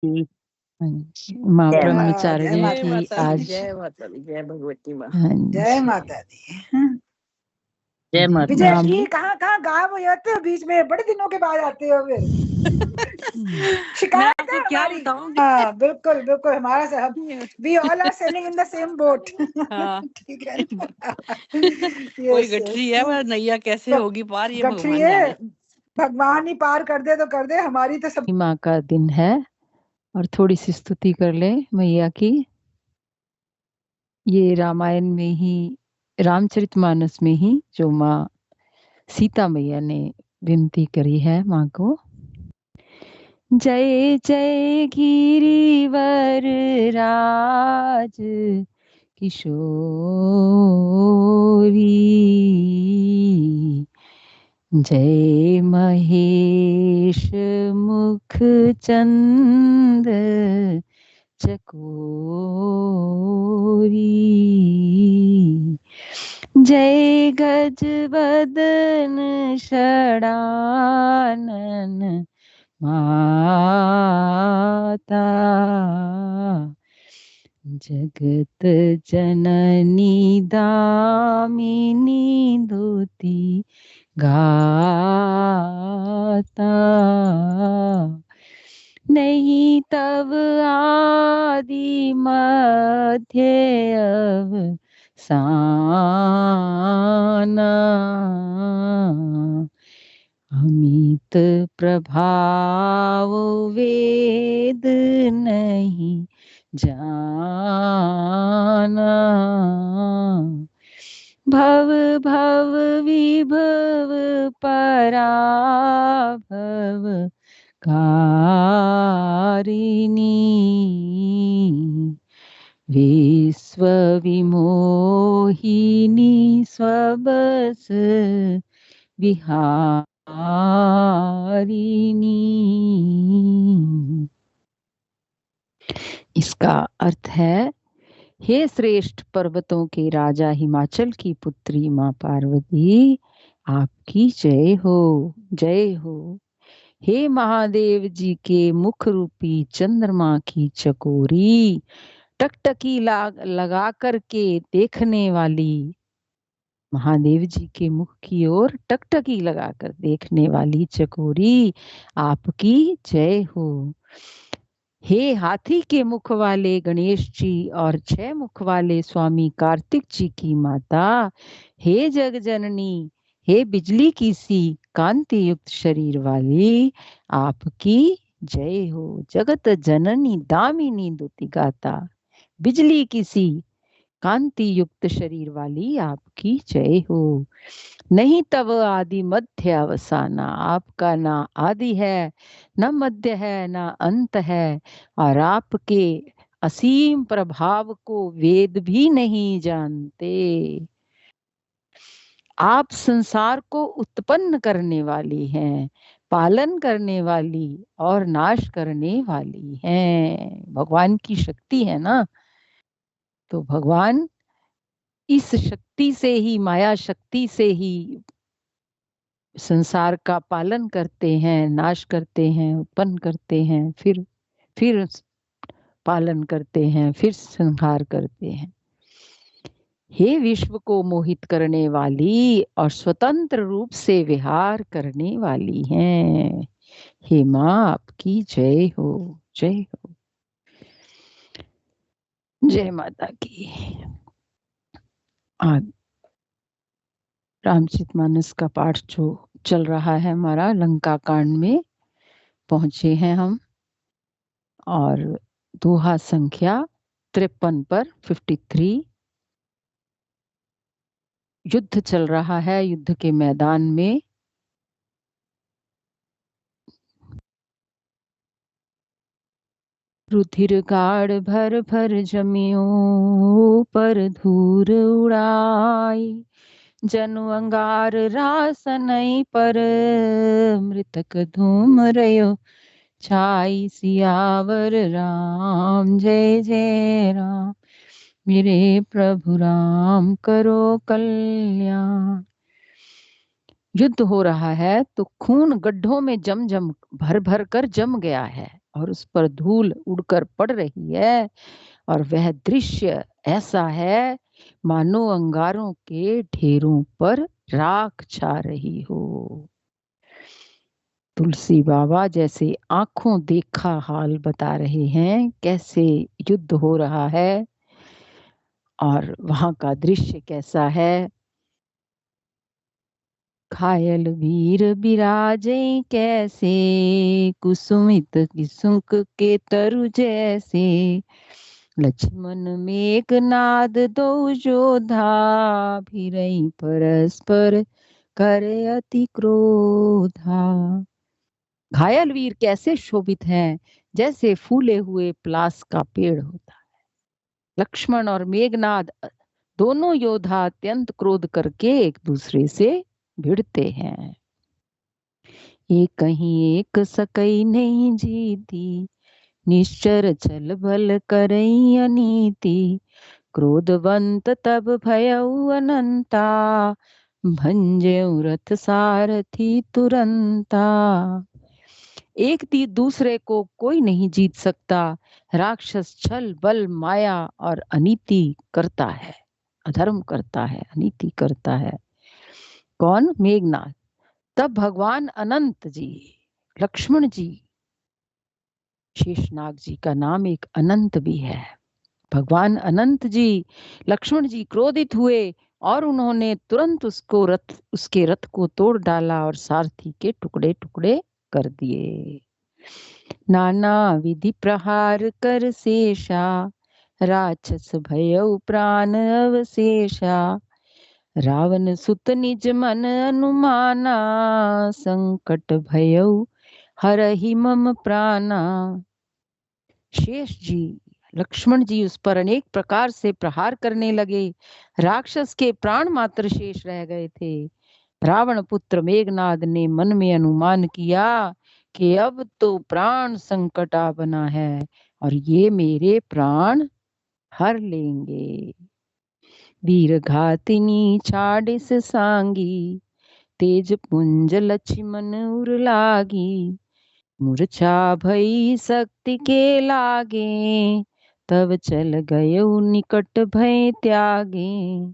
हाँ जी, माँ जय ब्रह्मचारिणी माता की दी, आज जय माता दी, जय भगवती माँ, हाँ जय जी, माता दी। जय माता विजय दी। जी, कहाँ कहाँ गायब हो जाते हो बीच में, बड़े दिनों के बाद आते हो फिर। शिकायत है क्या हमारी। बताऊंगी। हाँ बिल्कुल बिल्कुल, हमारा सब we all are selling in the same boat. हाँ। ठीक है ना? कोई Yes, गठरी yes. है, पर नैया कैसे होगी पार, ये गठरी भगवान है, जाने। भगवान ही पार कर दे तो कर दे, हमारी तो सब। माँ का दिन है और थोड़ी सी स्तुति कर ले मैया की। ये रामायण में ही, रामचरितमानस में ही जो माँ सीता मैया ने विनती करी है माँ को। जय जय गिरिवर राज किशोरी, जय महेश मुख चंद चकोरी, जय गज बदन षडानन माता, जगत जननी दामिनी दुति गाता, नहीं तब आदि मध्य अवसाना, अमित प्रभाव वेद नहीं जाना, भव भव विभव पराभव कारिणी, विश्व विमोहिनी स्वबस विहारिणी। इसका अर्थ है, हे श्रेष्ठ पर्वतों के राजा हिमाचल की पुत्री माँ पार्वती, आपकी जय हो, जय हो। हे महादेव जी के मुख रूपी चंद्रमा की चकोरी, टकटकी लगा करके देखने वाली, महादेव जी के मुख की ओर टकटकी लगाकर देखने वाली चकोरी, आपकी जय हो। हे हाथी के मुख वाले गणेश जी और 6 मुख वाले स्वामी कार्तिक जी की माता, हे जग जननी, हे बिजली की सी कांति युक्त शरीर वाली, आपकी जय हो। जगत जननी दामिनी दुति गाता, बिजली की सी कांति युक्त शरीर वाली आपकी जय हो। नहीं तव आदि मध्य अवसाना, आपका ना आदि है, न मध्य है, न अंत है, और आपके असीम प्रभाव को वेद भी नहीं जानते। आप संसार को उत्पन्न करने वाली हैं, पालन करने वाली और नाश करने वाली हैं। भगवान की शक्ति है ना, तो भगवान इस शक्ति से ही, माया शक्ति से ही संसार का पालन करते हैं, नाश करते हैं, उत्पन्न करते हैं, फिर पालन करते हैं, फिर संहार करते हैं। हे विश्व को मोहित करने वाली और स्वतंत्र रूप से विहार करने वाली हैं, हे माँ आपकी जय हो, जय हो। जय माता की। आज रामचरितमानस का पाठ जो चल रहा है हमारा, लंका कांड में पहुंचे हैं हम, और दोहा संख्या 53 पर 53। युद्ध चल रहा है, युद्ध के मैदान में रुधिर गाड़ भर भर जमियो, पर धूर उड़ाई, जनु अंगार रासनई पर, मृतक धूम रयो छाई, सियावर राम जय जय राम, मेरे प्रभु राम करो कल्याण। युद्ध हो रहा है तो खून गड्ढों में जम भर भर कर जम गया है। और उस पर धूल उड़कर पड़ रही है, और वह दृश्य ऐसा है मानो अंगारों के ढेरों पर राख छा रही हो। तुलसी बाबा जैसे आंखों देखा हाल बता रहे हैं, कैसे युद्ध हो रहा है और वहां का दृश्य कैसा है। घायल वीर बिराजे कैसे, कुसुमित किसुक के तरु जैसे, लक्ष्मण मेघनाद दो जोधा, भिरई परस्पर करे अति क्रोधा। घायल वीर कैसे शोभित हैं, जैसे फूले हुए पलास का पेड़ होता है। लक्ष्मण और मेघनाद दोनों योद्धा अत्यंत क्रोध करके एक दूसरे से भिड़ते हैं। एक कहीं एक सकई नहीं जीती, निश्चर छल बल करई अनीति, क्रोधवंत तब भयउ अनंता, भंजेउ रथ सारथी तुरंता। एक दूसरे को कोई नहीं जीत सकता। राक्षस छल बल माया और अनीति करता है, अधर्म करता है, अनीति करता है। कौन? मेघनाथ। तब भगवान अनंत जी, लक्ष्मण जी, शेषनाग जी का नाम एक अनंत भी है। भगवान अनंत जी, लक्ष्मण जी क्रोधित हुए और उन्होंने तुरंत उसके रथ को तोड़ डाला और सारथी के टुकड़े टुकड़े कर दिए। नाना विधि प्रहार कर शेषा, राक्षस भयउ प्राण अवशेषा, रावण सुत निज मन अनुमाना, संकट भयउ हरहि मम प्राणा। शेष जी, लक्ष्मण जी उस पर अनेक प्रकार से प्रहार करने लगे। राक्षस के प्राण मात्र शेष रह गए थे। रावण पुत्र मेघनाद ने मन में अनुमान किया कि अब तो प्राण संकट आ बना है और ये मेरे प्राण हर लेंगे। वीर घातिनी छाडिस सांगी, तेज पुंज लक्ष्मण उर लागी, मूर्छा भई शक्ति के लागे, तब चल गए निकट भय त्यागे।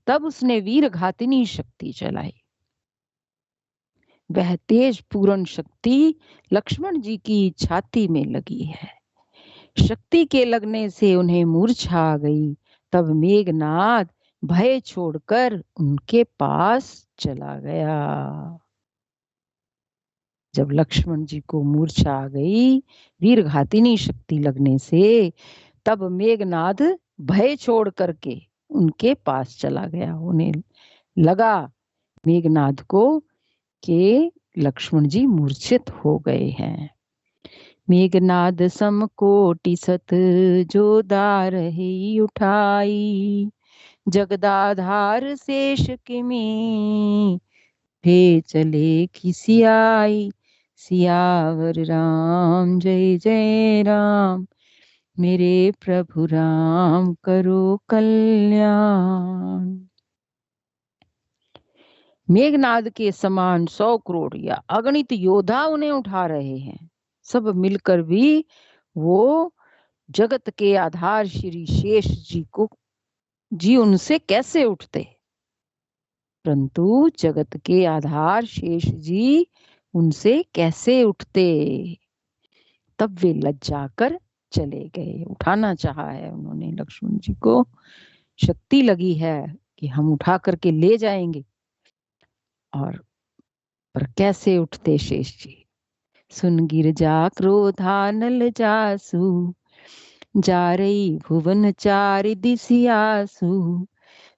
तब उसने वीर घातिनी शक्ति चलाई। वह तेज पूर्ण शक्ति लक्ष्मण जी की छाती में लगी है। शक्ति के लगने से उन्हें मूर्छा आ गई। तब मेघनाद भय छोड़कर उनके पास चला गया। जब लक्ष्मण जी को मूर्छा आ गई वीर घातिनी शक्ति लगने से, तब मेघनाद भय छोड़ करके उनके पास चला गया। उन्हें लगा मेघनाद को कि लक्ष्मण जी मूर्छित हो गए हैं। मेघनाद समकोटि सत जो दार ही उठाई, जगदाधार शेष किमी, भे चले खिसियाई, सियावर राम जय जय राम, मेरे प्रभु राम करो कल्याण। मेघनाद के समान 100 करोड़ या अगणित योद्धा उन्हें उठा रहे हैं। सब मिलकर भी वो जगत के आधार श्री शेष जी उनसे कैसे उठते। परंतु जगत के आधार शेष जी उनसे कैसे उठते। तब वे लज्जा कर चले गए। उठाना चाहा है उन्होंने लक्ष्मण जी को, शक्ति लगी है कि हम उठा करके ले जाएंगे, और पर कैसे उठते शेष जी। सुन गिरजा क्रोधानल जासु, जा रही भुवन चारि दिसियासु,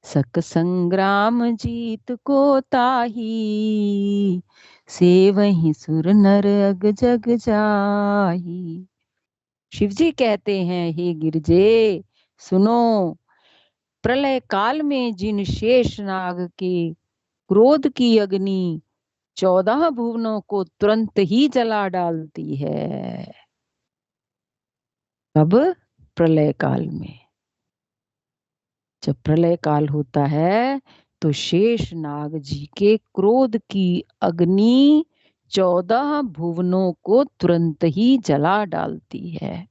सक संग्राम जीत को ताही, से वही सुर नर अग जग जाही। शिवजी कहते हैं, हे गिरजे सुनो, प्रलय काल में जिन शेष नाग के क्रोध की अग्नि 14 भुवनों को तुरंत ही जला डालती है। अब प्रलय काल में, जब प्रलय काल होता है तो शेष नाग जी के क्रोध की अग्नि 14 भुवनों को तुरंत ही जला डालती है,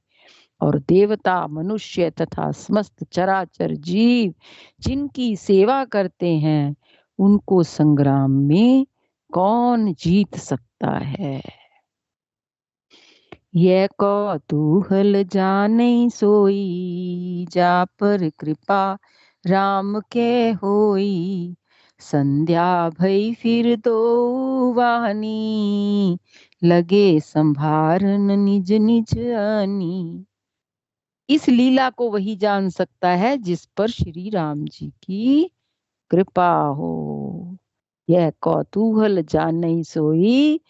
और देवता, मनुष्य तथा समस्त चराचर जीव जिनकी सेवा करते हैं, उनको संग्राम में कौन जीत सकता है। यह कौतूहल जाने सोई, जा पर कृपा राम के होई। संध्या भई फिर दो वाहनी, लगे संभारन निज निज आनी। इस लीला को वही जान सकता है जिस पर श्री राम जी की कृपा हो। यह कौतूहल जाने सोई,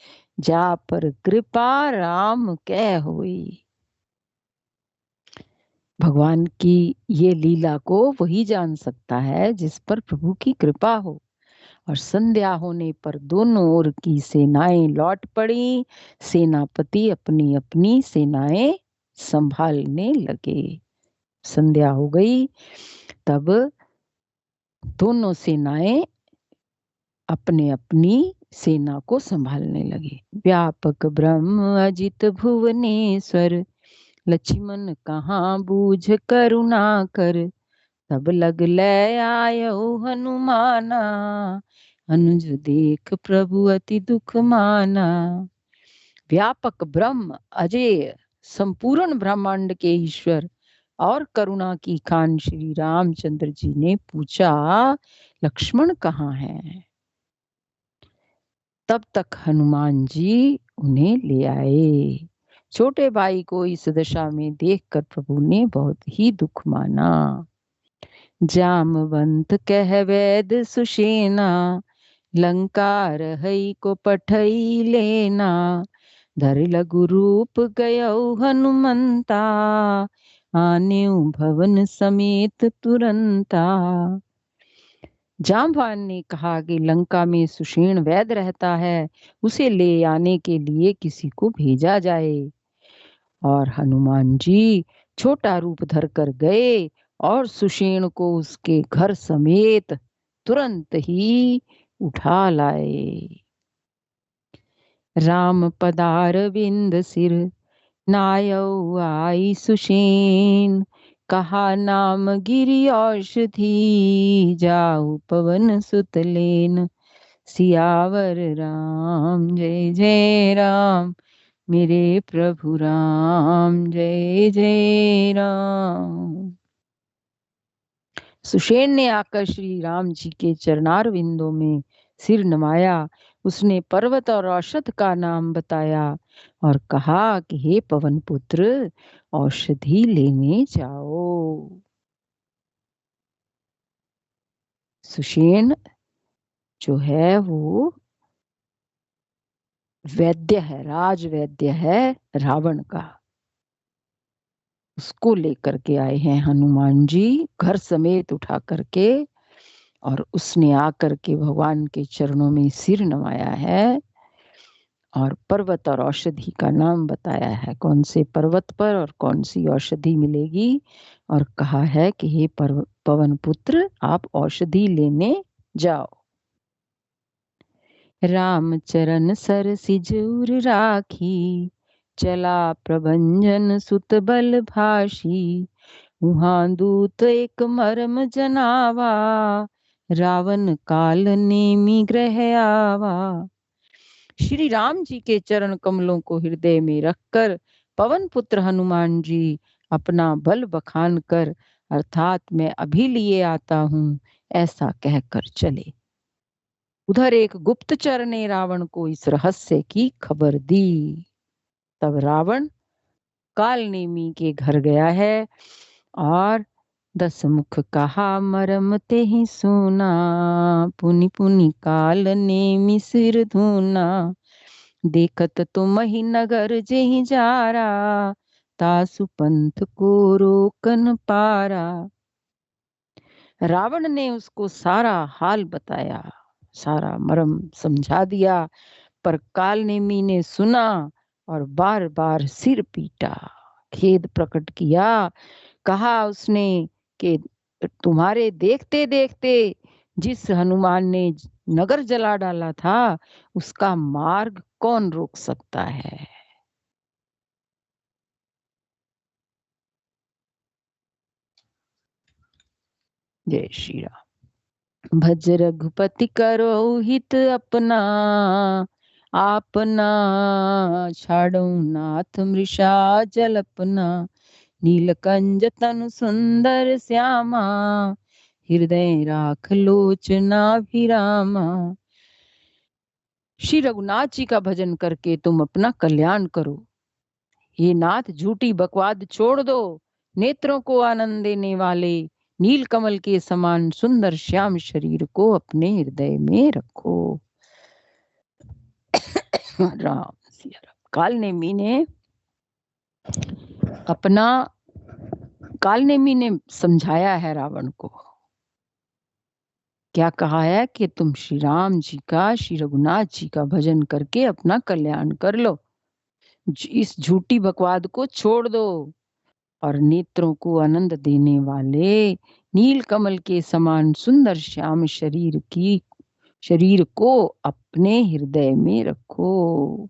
जा पर कृपा राम कै होई। भगवान की ये लीला को वही जान सकता है जिस पर प्रभु की कृपा हो। और संध्या होने पर दोनों ओर की सेनाएं लौट पड़ी। सेनापति अपनी अपनी सेनाएं संभालने लगे। संध्या हो गई, तब दोनों सेनाएं अपने अपनी सेना को संभालने लगे। व्यापक ब्रह्म अजित भुवनेश्वर, लक्ष्मण कहाँ बूझ करुणा कर। तब लग ले आयो हनुमाना, अनुज देख प्रभु अति दुख माना। व्यापक ब्रह्म, अजेय, संपूर्ण ब्रह्मांड के ईश्वर और करुणा की खान श्री रामचंद्र जी ने पूछा, लक्ष्मण कहाँ है। तब तक हनुमान जी उन्हें ले आए। छोटे भाई को इस दशा में देखकर प्रभु ने बहुत ही दुख माना। जामवंत कह वैद सुषेना, लंका रहई को पठई लेना। धर लघु रूप गयो हनुमंता, आनेऊ भवन समेत तुरंता। जामवान ने कहा कि लंका में सुषेण वैद रहता है, उसे ले आने के लिए किसी को भेजा जाए। और हनुमान जी छोटा रूप धरकर गए और सुषेण को उसके घर समेत तुरंत ही उठा लाए। राम पदार विंद सिर, नायौ आई सुषेण। कहा नाम गिरि औषधि, जाऊ पवन सुत लेन। सियावर राम जय जय राम, मेरे प्रभु राम जय जय राम। सुषेण ने आकर श्री राम जी के चरणार विंदों में सिर नवाया। उसने पर्वत और औषध का नाम बताया और कहा कि हे पवन पुत्र, औषधि लेने जाओ। सुषेण जो है वो वैद्य है, राज वैद्य है रावण का। उसको लेकर के आए हैं हनुमान जी, घर समेत उठा करके। और उसने आकर के भगवान के चरणों में सिर नवाया है और पर्वत और औषधि का नाम बताया है, कौन से पर्वत पर और कौन सी औषधि मिलेगी। और कहा है कि हे पवन पुत्र, आप औषधि लेने जाओ। राम चरण सर सिजूर राखी, चला प्रभंजन सुत बल भाषी। वहां दूत एक मर्म जनावा, रावण काल नेमि ग्रह आवा। श्री राम जी के चरण कमलों को हृदय में रखकर पवन पुत्र हनुमान जी अपना बल बखान कर, अर्थात मैं अभी लिए आता हूं, ऐसा कहकर चले। उधर एक गुप्तचर ने रावण को इस रहस्य की खबर दी। तब रावण काल नेमी के घर गया है और 10 मुख कहा मरम ते ही सुना। पुनि पुनि काल नेमि सिर धूना। देखत तुम ही नगर जेहि जारा, तासु पंथ को रोकन पारा। रावण ने उसको सारा हाल बताया, सारा मर्म समझा दिया, पर काल नेमी ने सुना और बार बार सिर पीटा, खेद प्रकट किया। कहा उसने कि तुम्हारे देखते देखते जिस हनुमान ने नगर जला डाला था, उसका मार्ग कौन रोक सकता है। जय श्री राम। भज रघुपति करो हित अपना, आपना छाड़ो नाथ मृषा जल्पना। नीलकंज तनु सुंदर श्यामा, हृदय राख लोचना भिरामा। श्री रघुनाथ जी का भजन करके तुम अपना कल्याण करो। ये नाथ झूठी बकवाद छोड़ दो, नेत्रों को आनंद देने वाले नील कमल के समान सुंदर श्याम शरीर को अपने हृदय में रखो। राम सिया राम। कालनेमी ने समझाया है रावण को। क्या कहा है कि तुम श्री राम जी का, श्री रघुनाथ जी का भजन करके अपना कल्याण कर लो, इस झूठी बकवाद को छोड़ दो और नेत्रों को आनंद देने वाले नील कमल के समान सुंदर श्याम शरीर को अपने हृदय में रखो।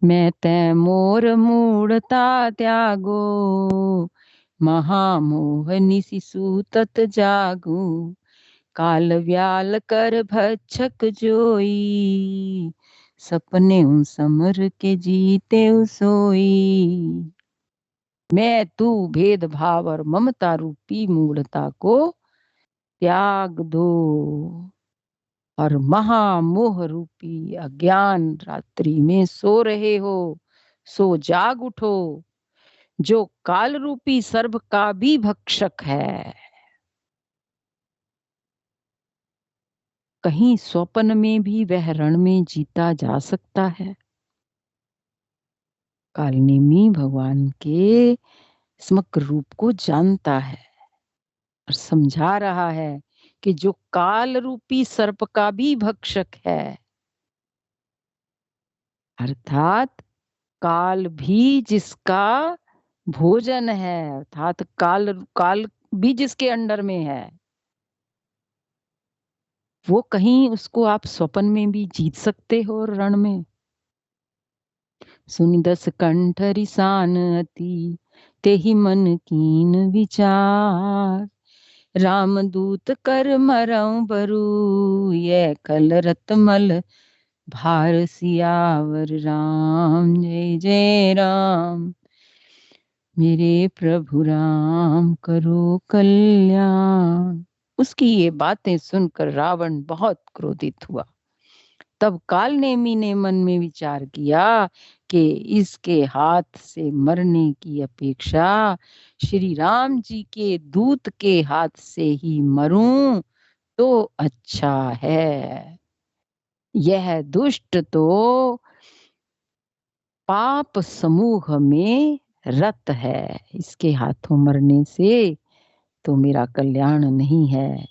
मैं तै मोर मूढ़ता त्यागो, महामोह निशिसु तत जागू। काल व्याल कर भक्षक जोई, सपने समर के जीते सोई। मैं तू भेदभाव और ममता रूपी मूढ़ता को त्याग दो और महामोह रूपी अज्ञान रात्रि में सो रहे हो, सो जाग उठो। जो काल रूपी सर्प का भी भक्षक है, कहीं स्वप्न में भी वह रण में जीता जा सकता है। कालनेमी भगवान के समग्र रूप को जानता है और समझा रहा है कि जो काल रूपी सर्प का भी भक्षक है, अर्थात काल भी जिसका भोजन है, अर्थात काल भी जिसके अंडर में है, वो कहीं उसको आप स्वप्न में भी जीत सकते हो रण में। सुनि दस कंठ रिसान अति, तेहि मन कीन विचार। रामदूत कर मरऊ बरु, ये कल रतमल भार। सियावर राम जय जय राम, मेरे प्रभु राम करो कल्याण। उसकी ये बातें सुनकर रावण बहुत क्रोधित हुआ। तब कालनेमी ने मन में विचार किया कि इसके हाथ से मरने की अपेक्षा श्री राम जी के दूत के हाथ से ही मरूं तो अच्छा है। यह दुष्ट तो पाप समूह में रत है, इसके हाथों मरने से तो मेरा कल्याण नहीं है,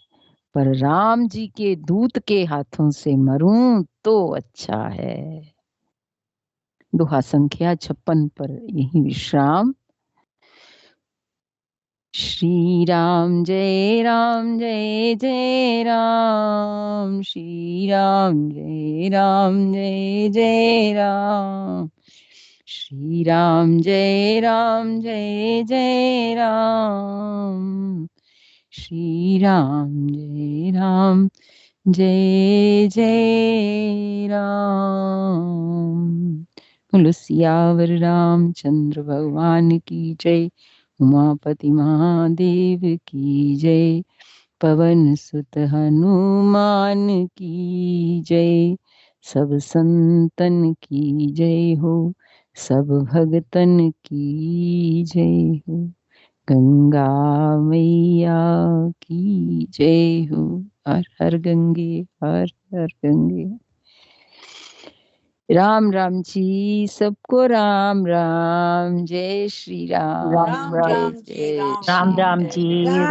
पर राम जी के दूत के हाथों से मरूं तो अच्छा है। दोहा संख्या 56 पर यही विश्राम। श्री राम जय जय राम, श्री राम जय जय राम, श्री राम जय जय राम, श्री राम जय जय राम। बोलो सियावर रामचंद्र भगवान की जय, उमापति महादेव की जय, पवन सुत हनुमान की जय। सब संतन की जय हो, सब भगतन की जय हो। गंगा मैया की जय हो। हर हर गंगे, हर हर गंगे। राम राम जी, सबको राम राम। जय श्री राम, राम जय राम जी, जय राम श्री राम, जय जय राम